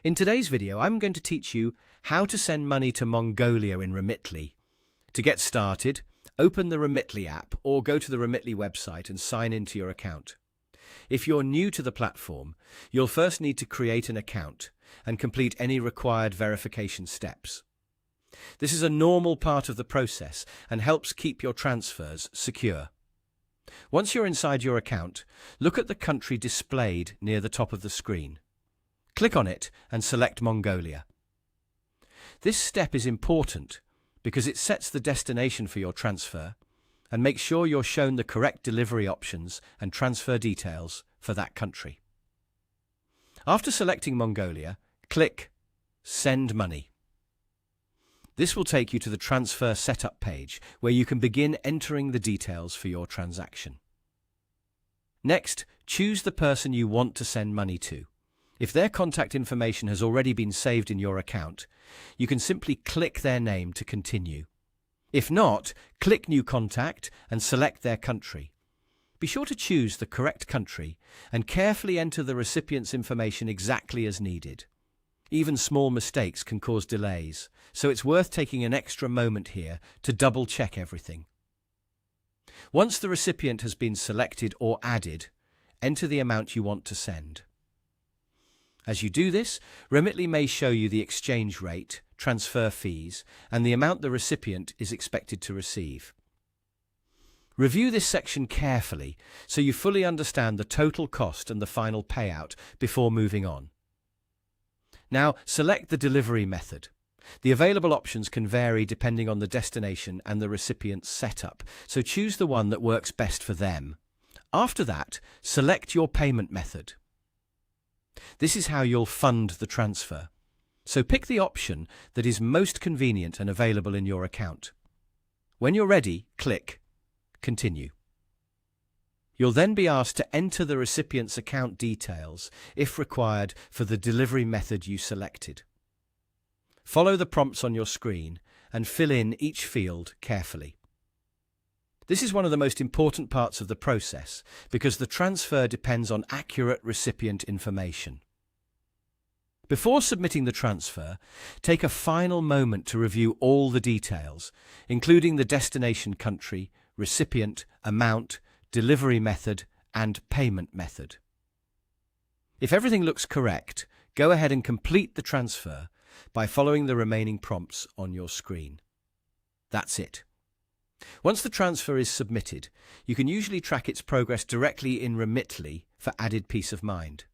In today's video, I'm going to teach you how to send money to Mongolia in Remitly. To get started, open the Remitly app or go to the Remitly website and sign into your account. If you're new to the platform, you'll first need to create an account and complete any required verification steps. This is a normal part of the process and helps keep your transfers secure. Once you're inside your account, look at the country displayed near the top of the screen. Click on it and select Mongolia. This step is important because it sets the destination for your transfer and makes sure you're shown the correct delivery options and transfer details for that country. After selecting Mongolia, click Send Money. This will take you to the transfer setup page where you can begin entering the details for your transaction. Next, choose the person you want to send money to. If their contact information has already been saved in your account, you can simply click their name to continue. If not, click New Contact and select their country. Be sure to choose the correct country and carefully enter the recipient's information exactly as needed. Even small mistakes can cause delays, so it's worth taking an extra moment here to double-check everything. Once the recipient has been selected or added, enter the amount you want to send. As you do this, Remitly may show you the exchange rate, transfer fees, and the amount the recipient is expected to receive. Review this section carefully so you fully understand the total cost and the final payout before moving on. Now, select the delivery method. The available options can vary depending on the destination and the recipient's setup, so choose the one that works best for them. After that, select your payment method. This is how you'll fund the transfer. So pick the option that is most convenient and available in your account. When you're ready, click Continue. You'll then be asked to enter the recipient's account details, if required, for the delivery method you selected. Follow the prompts on your screen and fill in each field carefully. This is one of the most important parts of the process because the transfer depends on accurate recipient information. Before submitting the transfer, take a final moment to review all the details, including the destination country, recipient, amount, delivery method, and payment method. If everything looks correct, go ahead and complete the transfer by following the remaining prompts on your screen. That's it. Once the transfer is submitted, you can usually track its progress directly in Remitly for added peace of mind.